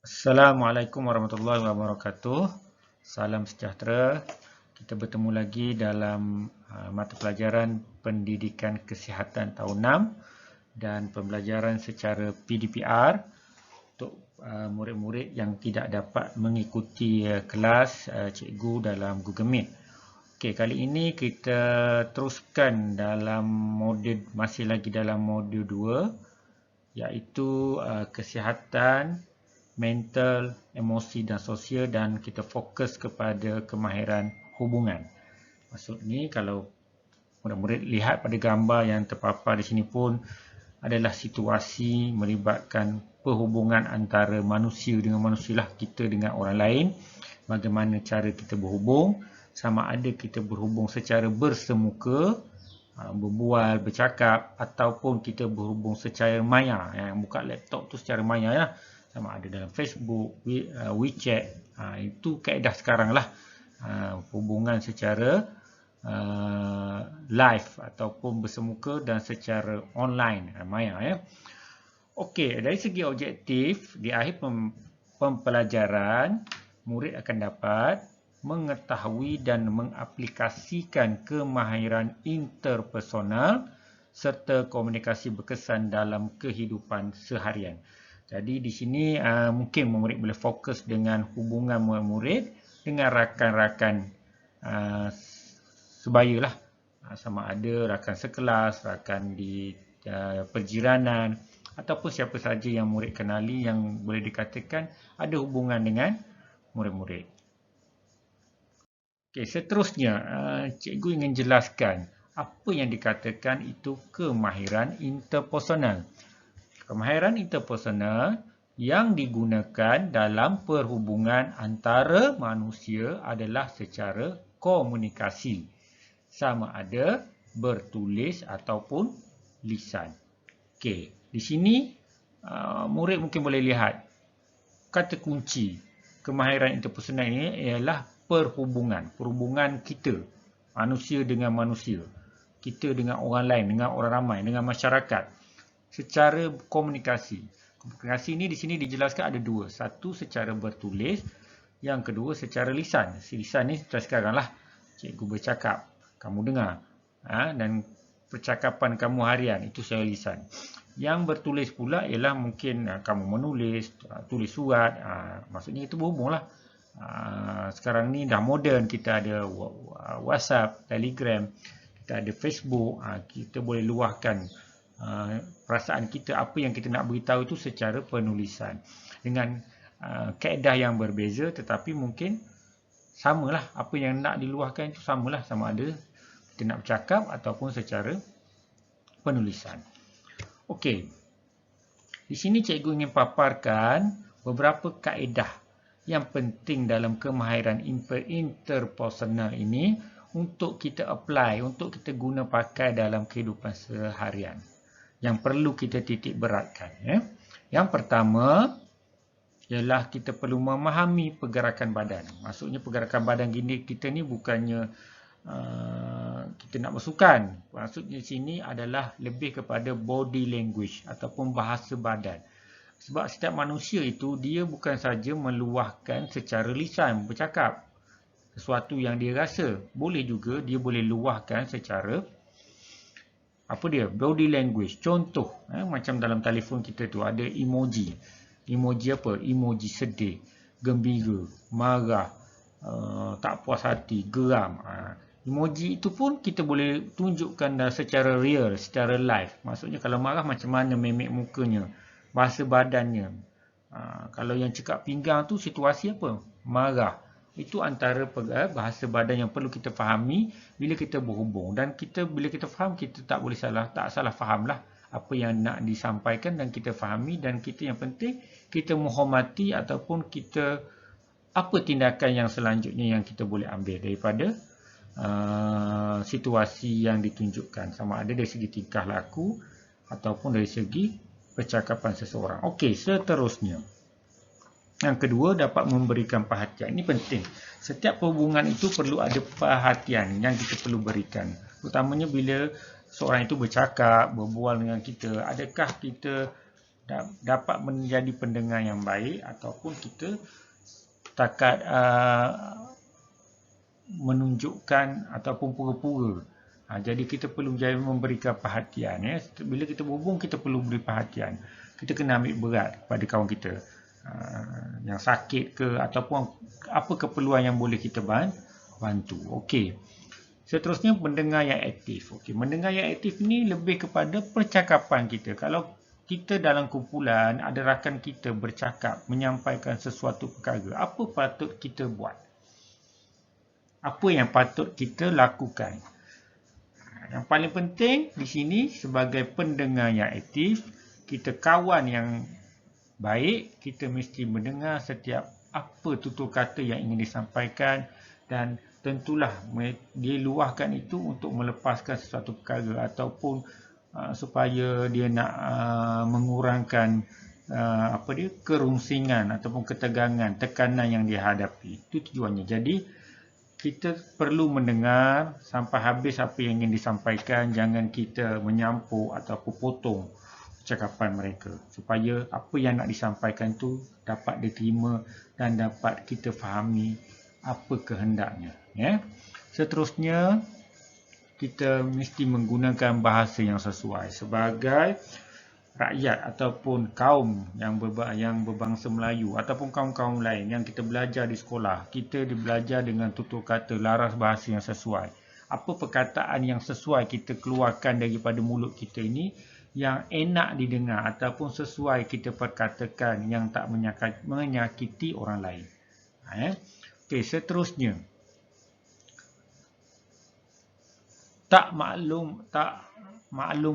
Assalamualaikum warahmatullahi wabarakatuh. Salam sejahtera. Kita bertemu lagi dalam mata pelajaran Pendidikan Kesihatan tahun 6 dan pembelajaran secara PDPR untuk murid-murid yang tidak dapat mengikuti kelas cikgu dalam Google Meet. Okey, kali ini kita teruskan dalam masih lagi dalam modul 2 iaitu kesihatan mental, emosi dan sosial, dan kita fokus kepada kemahiran hubungan. Maksud ni kalau murid-murid lihat pada gambar yang terpapar di sini pun adalah situasi melibatkan perhubungan antara manusia dengan manusia lah, kita dengan orang lain. Bagaimana cara kita berhubung, sama ada kita berhubung secara bersemuka, berbual, bercakap, ataupun kita berhubung secara maya, buka laptop tu secara maya lah, sama ada dalam Facebook, WeChat. Itu kaedah sekarang lah, hubungan secara live ataupun bersemuka dan secara online, maya ya. Okey, dari segi objektif, di akhir pembelajaran murid akan dapat mengetahui dan mengaplikasikan kemahiran interpersonal serta komunikasi berkesan dalam kehidupan seharian. Jadi di sini mungkin murid boleh fokus dengan hubungan murid dengan rakan-rakan sebaya lah. Sama ada rakan sekelas, rakan di perjiranan, ataupun siapa saja yang murid kenali yang boleh dikatakan ada hubungan dengan murid-murid. Okey, seterusnya cikgu ingin jelaskan apa yang dikatakan itu kemahiran interpersonal. Kemahiran interpersonal yang digunakan dalam perhubungan antara manusia adalah secara komunikasi, sama ada bertulis ataupun lisan. Okey, di sini murid mungkin boleh lihat kata kunci kemahiran interpersonal ini ialah perhubungan kita, manusia dengan manusia, kita dengan orang lain, dengan orang ramai, dengan masyarakat. Secara komunikasi. Komunikasi ini di sini dijelaskan ada dua. Satu secara bertulis, yang kedua secara lisan. Lisan ni sekarang lah cikgu bercakap, kamu dengar. Dan percakapan kamu harian, itu secara lisan. Yang bertulis pula ialah mungkin kamu menulis, tulis surat, maksudnya itu berhubung lah. Sekarang ni dah moden, kita ada WhatsApp, Telegram, kita ada Facebook, kita boleh luahkan perasaan kita, apa yang kita nak beritahu itu secara penulisan dengan kaedah yang berbeza, tetapi mungkin samalah, apa yang nak diluahkan itu samalah, sama ada kita nak bercakap ataupun secara penulisan. Okey, di sini cikgu ingin paparkan beberapa kaedah yang penting dalam kemahiran interpersonal ini untuk kita apply, untuk kita guna pakai dalam kehidupan seharian, yang perlu kita titik beratkan. Yang pertama ialah kita perlu memahami pergerakan badan. Maksudnya pergerakan badan kita ni bukannya kita nak bersukan. Maksudnya di sini adalah lebih kepada body language ataupun bahasa badan. Sebab setiap manusia itu dia bukan saja meluahkan secara lisan, bercakap sesuatu yang dia rasa. Boleh juga dia boleh luahkan secara body language. Contoh, macam dalam telefon kita tu ada emoji. Emoji apa? Emoji sedih, gembira, marah, tak puas hati, geram. Emoji itu pun kita boleh tunjukkan secara real, secara live. Maksudnya kalau marah macam mana memek mukanya, bahasa badannya. Kalau yang cekak pinggang tu situasi apa? Marah. Itu antara bahasa badan yang perlu kita fahami bila kita berhubung. Dan bila kita faham, kita tak salah fahamlah apa yang nak disampaikan, dan kita fahami, dan kita yang penting kita menghormati ataupun kita apa tindakan yang selanjutnya yang kita boleh ambil daripada situasi yang ditunjukkan, sama ada dari segi tingkah laku ataupun dari segi percakapan seseorang. Okey, seterusnya. Yang kedua, dapat memberikan perhatian. Ini penting. Setiap hubungan itu perlu ada perhatian yang kita perlu berikan. Terutamanya bila seorang itu bercakap, berbual dengan kita. Adakah kita dapat menjadi pendengar yang baik ataupun kita setakat menunjukkan ataupun pura-pura. Jadi kita perlu memberikan perhatian. Bila kita berhubung, kita perlu beri perhatian. Kita kena ambil berat kepada kawan kita yang sakit ke ataupun apa keperluan yang boleh kita bantu. Okey. Seterusnya pendengar yang aktif. Okey, mendengar yang aktif ni lebih kepada percakapan kita. Kalau kita dalam kumpulan ada rakan kita bercakap menyampaikan sesuatu perkara, apa patut kita buat? Apa yang patut kita lakukan? Yang paling penting di sini sebagai pendengar yang aktif, kita kawan yang baik, kita mesti mendengar setiap apa tutur kata yang ingin disampaikan dan tentulah dia luahkan itu untuk melepaskan sesuatu perkara ataupun supaya dia nak mengurangkan kerungsingan ataupun ketegangan, tekanan yang dia hadapi. Itu tujuannya. Jadi kita perlu mendengar sampai habis apa yang ingin disampaikan, jangan kita menyampuk ataupun potong percakapan mereka supaya apa yang nak disampaikan tu dapat diterima dan dapat kita fahami apa kehendaknya. Seterusnya kita mesti menggunakan bahasa yang sesuai sebagai rakyat ataupun kaum yang berbangsa Melayu ataupun kaum-kaum lain yang kita belajar di sekolah. Kita belajar dengan tutur kata laras bahasa yang sesuai. Apa perkataan yang sesuai kita keluarkan daripada mulut kita ini yang enak didengar ataupun sesuai kita perkatakan yang tak menyakiti orang lain. Okey, seterusnya. Tak maklum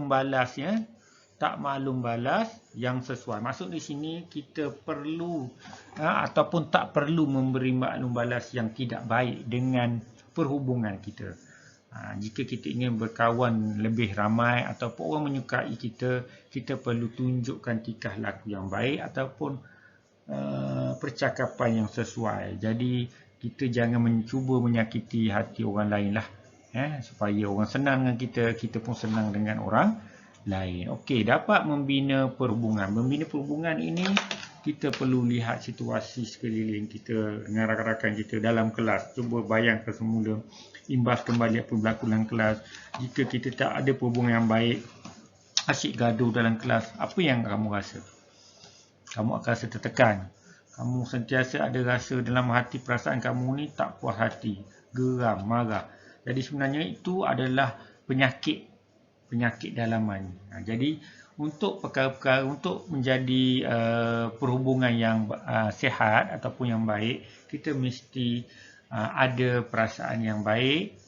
balas tak maklum balas yang sesuai. Maksud di sini kita perlu ataupun tak perlu memberi maklum balas yang tidak baik dengan perhubungan kita. Jika kita ingin berkawan lebih ramai ataupun orang menyukai kita, kita perlu tunjukkan tingkah laku yang baik ataupun percakapan yang sesuai. Jadi kita jangan mencuba menyakiti hati orang lain lah. Supaya orang senang dengan kita, kita pun senang dengan orang lain. Okey, dapat membina perhubungan. Membina perhubungan ini kita perlu lihat situasi sekeliling kita dengan rakan-rakan kita dalam kelas. Cuba bayangkan semula, imbas kembali apa berlaku dalam kelas. Jika kita tak ada perhubungan yang baik, asyik gaduh dalam kelas, apa yang kamu rasa? Kamu akan rasa tertekan. Kamu sentiasa ada rasa dalam hati, perasaan kamu ni tak puas hati, geram, marah. Jadi sebenarnya itu adalah penyakit dalaman. Jadi untuk perkara-perkara untuk menjadi perhubungan yang sihat ataupun yang baik, kita mesti ada perasaan yang baik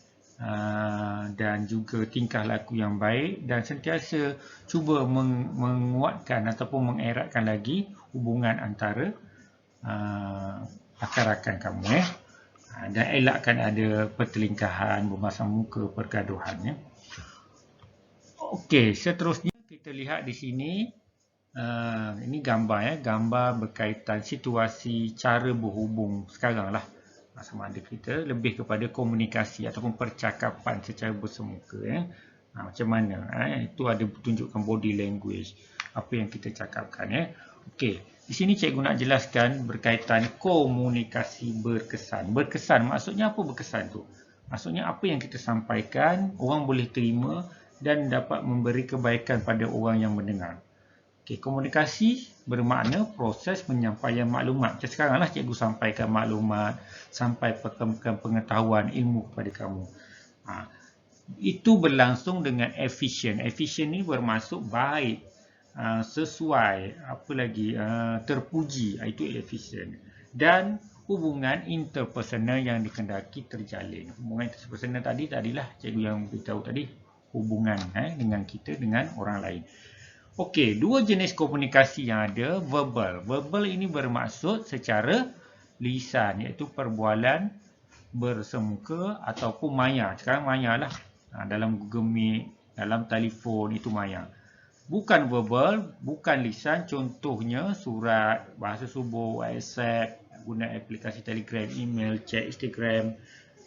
dan juga tingkah laku yang baik dan sentiasa cuba menguatkan ataupun mengeratkan lagi hubungan antara rakan-rakan kamu dan elakkan ada pertelingkahan, bermasam muka, pergaduhan. Okey, seterusnya kita lihat di sini ini gambar gambar berkaitan situasi cara berhubung sekarang lah. Sama ada kita lebih kepada komunikasi ataupun percakapan secara bersemuka. Macam mana? Itu ada tunjukkan body language apa yang kita cakapkan. Okey, di sini cikgu nak jelaskan berkaitan komunikasi berkesan. Berkesan maksudnya apa berkesan tu? Maksudnya apa yang kita sampaikan orang boleh terima dan dapat memberi kebaikan pada orang yang mendengar. Okey, komunikasi bermakna proses penyampaian maklumat. Macam sekarang lah cikgu sampaikan maklumat, sampaikan pengetahuan, ilmu kepada kamu. Itu berlangsung dengan efisien. Efisien ni bermaksud baik, sesuai, apa lagi, terpuji. Itu efisien. Dan hubungan interpersonal yang dikendaki terjalin. Hubungan interpersonal tadilah cikgu yang beritahu tadi. Hubungan dengan kita, dengan orang lain. Okey, dua jenis komunikasi yang ada, verbal. Verbal ini bermaksud secara lisan, iaitu perbualan bersemuka ataupun maya. Sekarang maya lah. Dalam Google Meet, dalam telefon, itu maya. Bukan verbal, bukan lisan. Contohnya surat, bahasa subuh, WhatsApp, guna aplikasi Telegram, email, chat, Instagram,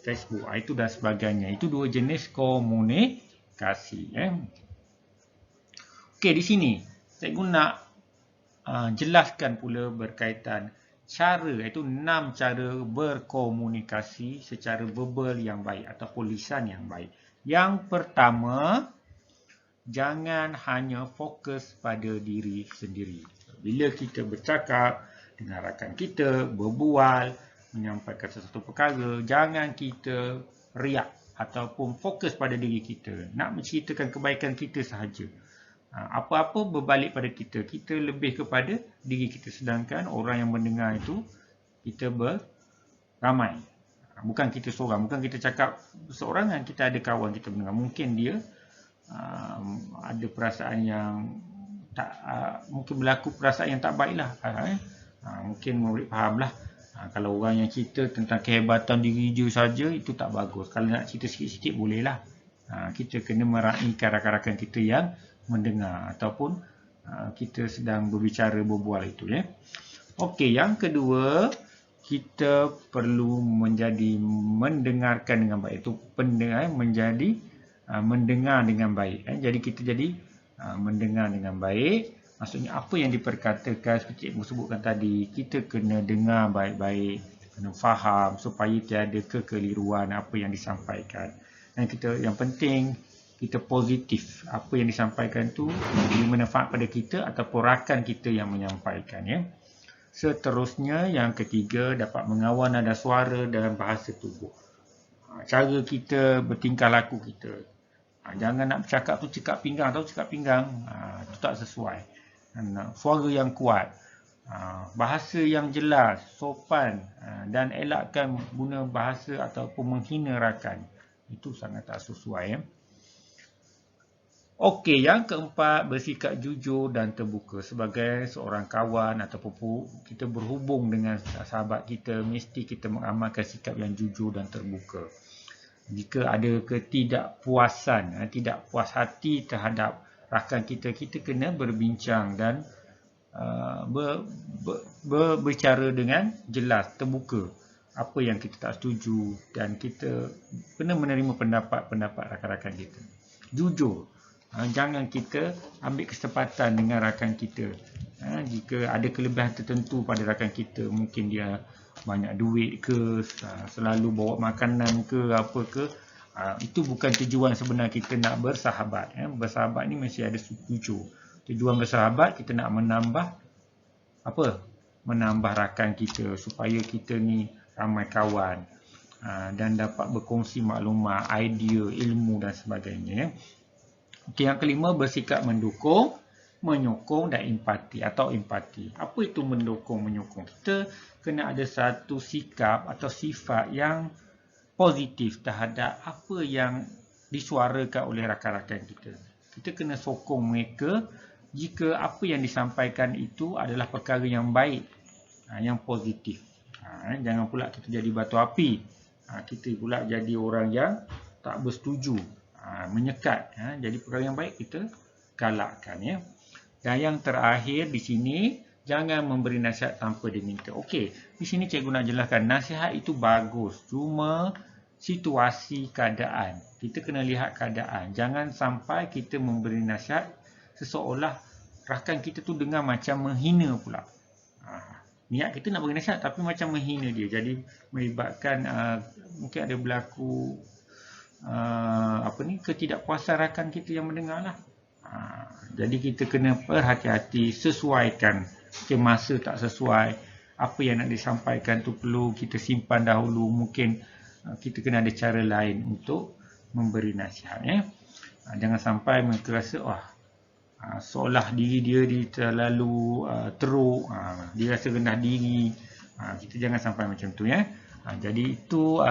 Facebook. Itu dan sebagainya. Itu dua jenis komunikasi. Okey, di sini cikgu nak jelaskan pula berkaitan cara, iaitu 6 cara berkomunikasi secara verbal yang baik ataupun lisan yang baik. Yang pertama, jangan hanya fokus pada diri sendiri. Bila kita bercakap dengan rakan kita, berbual, menyampaikan sesuatu perkara, jangan kita riak ataupun fokus pada diri kita. Nak menceritakan kebaikan kita sahaja. Apa-apa berbalik pada kita. Kita lebih kepada diri kita. Sedangkan orang yang mendengar itu, kita beramai. Bukan kita seorang. Bukan kita cakap seorang dan kita ada kawan kita mendengar. Mungkin dia ada perasaan yang tak, mungkin berlaku perasaan yang tak baiklah. Mungkin murid fahamlah. Kalau orang yang cerita tentang kehebatan diri dia saja, itu tak bagus. Kalau nak cerita sikit-sikit bolehlah. Kita kena meraihkan rakan-rakan kita yang mendengar ataupun kita sedang berbicara berbual itu ya. Okey, yang kedua, kita perlu menjadi mendengarkan dengan baik. Itu pendengar menjadi mendengar dengan baik. Jadi kita jadi mendengar dengan baik. Maksudnya apa yang diperkatakan seperti cikgu sebutkan tadi, kita kena dengar baik-baik, kena faham supaya tiada kekeliruan apa yang disampaikan. Dan kita yang penting kita positif. Apa yang disampaikan tu memberi manfaat pada kita ataupun rakan kita yang menyampaikan ya. Seterusnya yang ketiga, dapat mengawal nada suara dan bahasa tubuh. Cara kita bertingkah laku kita. Jangan nak bercakap tu cekak pinggang, tahu cekak pinggang. Itu tak sesuai. Suara yang kuat. Bahasa yang jelas, sopan dan elakkan guna bahasa ataupun menghina rakan. Itu sangat tak sesuai ya. Okey, yang keempat, bersikap jujur dan terbuka. Sebagai seorang kawan ataupun kita berhubung dengan sahabat kita, mesti kita mengamalkan sikap yang jujur dan terbuka. Jika ada ketidakpuasan, tidak puas hati terhadap rakan kita, kita kena berbincang dan berbicara dengan jelas, terbuka. Apa yang kita tak setuju dan kita kena menerima pendapat-pendapat rakan-rakan kita. Jujur. Jangan kita ambil kesempatan dengan rakan kita. Jika ada kelebihan tertentu pada rakan kita, mungkin dia banyak duit ke, selalu bawa makanan ke, apa ke, itu bukan tujuan sebenar kita nak bersahabat. Bersahabat ni mesti ada tujuan. Tujuan bersahabat kita nak menambah apa? Menambah rakan kita supaya kita ni ramai kawan dan dapat berkongsi maklumat, idea, ilmu dan sebagainya. Okey, yang kelima, bersikap mendukung, menyokong dan empati atau empati. Apa itu mendukung, menyokong? Kita kena ada satu sikap atau sifat yang positif terhadap apa yang disuarakan oleh rakan-rakan kita. Kita kena sokong mereka jika apa yang disampaikan itu adalah perkara yang baik, yang positif. Jangan pula kita jadi batu api. Kita pula jadi orang yang tak bersetuju, menyekat. Jadi perkara yang baik kita galakkan ya. Dan yang terakhir di sini, jangan memberi nasihat tanpa diminta. Okey, di sini cikgu nak jelaskan nasihat itu bagus, cuma situasi keadaan. Kita kena lihat keadaan. Jangan sampai kita memberi nasihat seseolah rakan kita tu dengar macam menghina pula. Niat kita nak beri nasihat tapi macam menghina dia. Jadi melibatkan mungkin ada berlaku ketidakpuasan rakan kita yang mendengar lah. Jadi kita kena berhati-hati, sesuaikan. Masa tak sesuai, apa yang nak disampaikan tu perlu kita simpan dahulu. Mungkin kita kena ada cara lain untuk memberi nasihat ya. Jangan sampai mereka rasa seolah diri dia terlalu teruk, dia rasa rendah diri. Kita jangan sampai macam tu ya. Jadi itu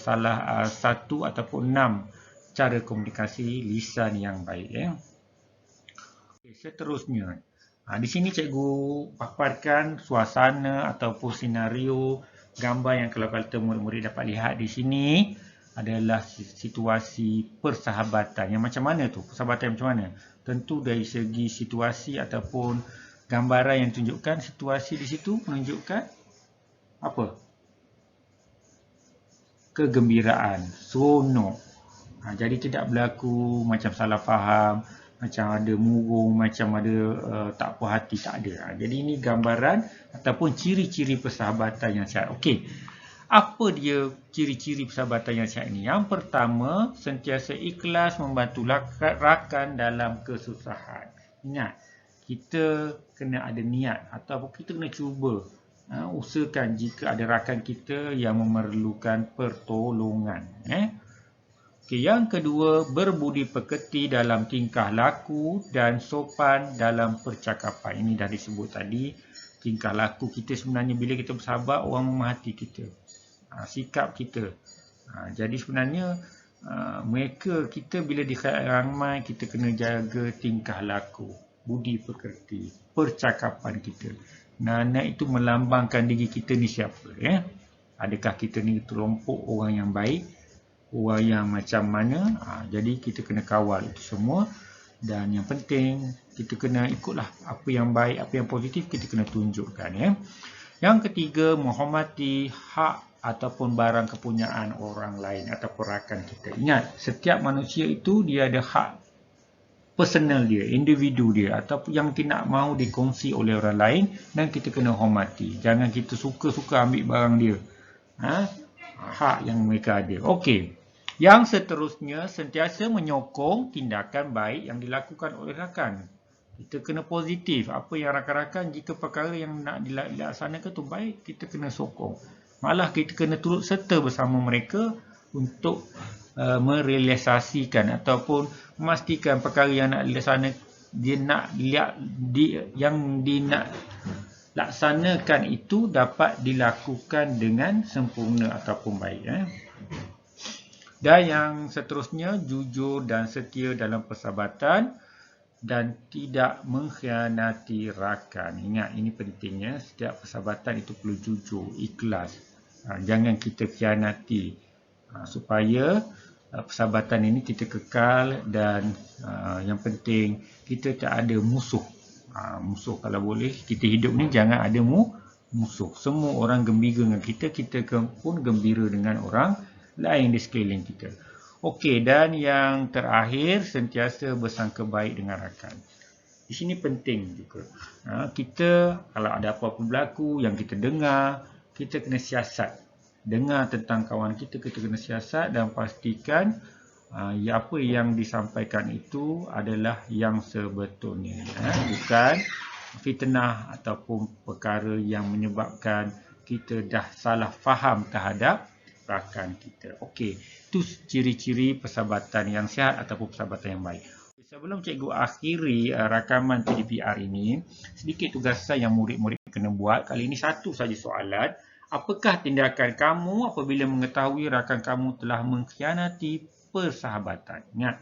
salah satu ataupun 6 cara komunikasi lisan yang baik ya. Okay, seterusnya, di sini cikgu paparkan suasana ataupun senario gambar yang kalau kata murid-murid dapat lihat di sini adalah situasi persahabatan. Yang macam mana tu? Persahabatan macam mana? Tentu dari segi situasi ataupun gambaran yang tunjukkan situasi di situ menunjukkan apa? Kegembiraan, seronok. Jadi tidak berlaku macam salah faham, macam ada murung, macam ada tak puas hati, tak ada. Jadi ini gambaran ataupun ciri-ciri persahabatan yang sihat. Okey. Apa dia ciri-ciri persahabatan yang sihat ini? Yang pertama, sentiasa ikhlas membantu rakan dalam kesusahan. Ingat, kita kena ada niat ataupun kita kena cuba usahakan jika ada rakan kita yang memerlukan pertolongan. Okay, yang kedua, berbudi pekerti dalam tingkah laku dan sopan dalam percakapan. Ini dah disebut tadi, tingkah laku kita sebenarnya bila kita bersahabat, orang memahati kita. Sikap kita. Jadi sebenarnya mereka kita bila di ramai kita kena jaga tingkah laku, budi pekerti, percakapan kita. Nah itu melambangkan diri kita ni siapa, ya? Adakah kita ni kelompok orang yang baik, orang yang macam mana? Jadi kita kena kawal itu semua. Dan yang penting kita kena ikutlah apa yang baik, apa yang positif kita kena tunjukkan, ya. Yang ketiga, menghormati hak ataupun barang kepunyaan orang lain ataupun rakan kita. Ingat, setiap manusia itu dia ada hak personal dia, individu dia ataupun yang tidak mahu dikongsi oleh orang lain dan kita kena hormati. Jangan kita suka-suka ambil barang dia. Hak yang mereka ada. Okey. Yang seterusnya, sentiasa menyokong tindakan baik yang dilakukan oleh rakan. Kita kena positif. Apa yang rakan-rakan, jika perkara yang nak dilaksanakan tu baik, kita kena sokong. Malah kita kena turut serta bersama mereka untuk merealisasikan ataupun memastikan perkara yang nak dilaksanakan, yang laksanakan itu dapat dilakukan dengan sempurna ataupun baik. Dan yang seterusnya, jujur dan setia dalam persahabatan dan tidak mengkhianati rakan. Ingat, ini pentingnya. Setiap persahabatan itu perlu jujur, ikhlas. Jangan kita khianati supaya persahabatan ini kita kekal dan yang penting kita tak ada musuh. Musuh kalau boleh, kita hidup ni jangan ada musuh. Semua orang gembira dengan kita, kita pun gembira dengan orang lain di sekeliling kita. Okey, dan yang terakhir, sentiasa bersangka baik dengan rakan. Di sini penting juga. Kita kalau ada apa-apa berlaku yang kita dengar, kita kena siasat. Dengar tentang kawan kita, kita kena siasat dan pastikan apa yang disampaikan itu adalah yang sebetulnya. Bukan fitnah ataupun perkara yang menyebabkan kita dah salah faham terhadap rakan kita. Okey, itu ciri-ciri persahabatan yang sihat ataupun persahabatan yang baik. Sebelum cikgu akhiri rakaman PDPR ini, sedikit tugasan yang murid-murid kena buat. Kali ini satu saja soalan. Apakah tindakan kamu apabila mengetahui rakan kamu telah mengkhianati persahabatan? Ingat,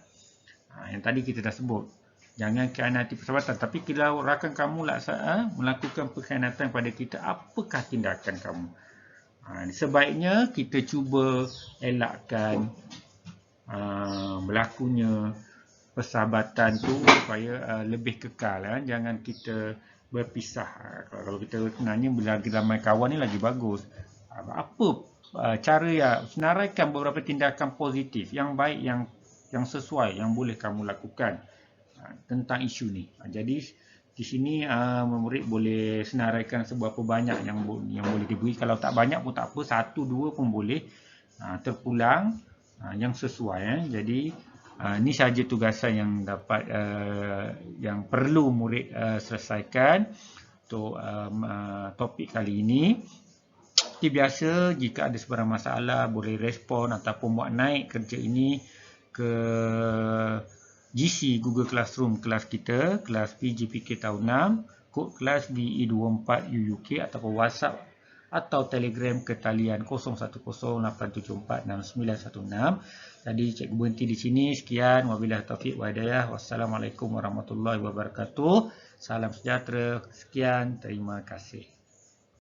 yang tadi kita dah sebut. Jangan khianati persahabatan. Tapi kalau rakan kamu melakukan pengkhianatan pada kita, apakah tindakan kamu? Sebaiknya kita cuba elakkan berlakunya persahabatan tu supaya lebih kekal. Jangan kita berpisah. Kalau kita sebenarnya lagi ramai kawan ni lagi bagus. Apa cara ya senaraikan beberapa tindakan positif yang baik, yang sesuai, yang boleh kamu lakukan tentang isu ni. Jadi di sini murid boleh senaraikan seberapa banyak yang boleh diberi. Kalau tak banyak pun tak apa, 1, 2 pun boleh. Terpulang yang sesuai. Jadi ini sahaja tugasan yang dapat yang perlu murid selesaikan untuk topik kali ini. Seperti biasa, jika ada sebarang masalah boleh respon ataupun buat naik kerja ini ke GC Google Classroom kelas kita, kelas PGPK tahun 6, kod kelas DE24 UUK ataupun WhatsApp atau Telegram ke talian 0108746916. Jadi cikgu berhenti di sini. Sekian, wabillahi taufiq wa hidayah. Wassalamualaikum warahmatullahi wabarakatuh. Salam sejahtera. Sekian, terima kasih.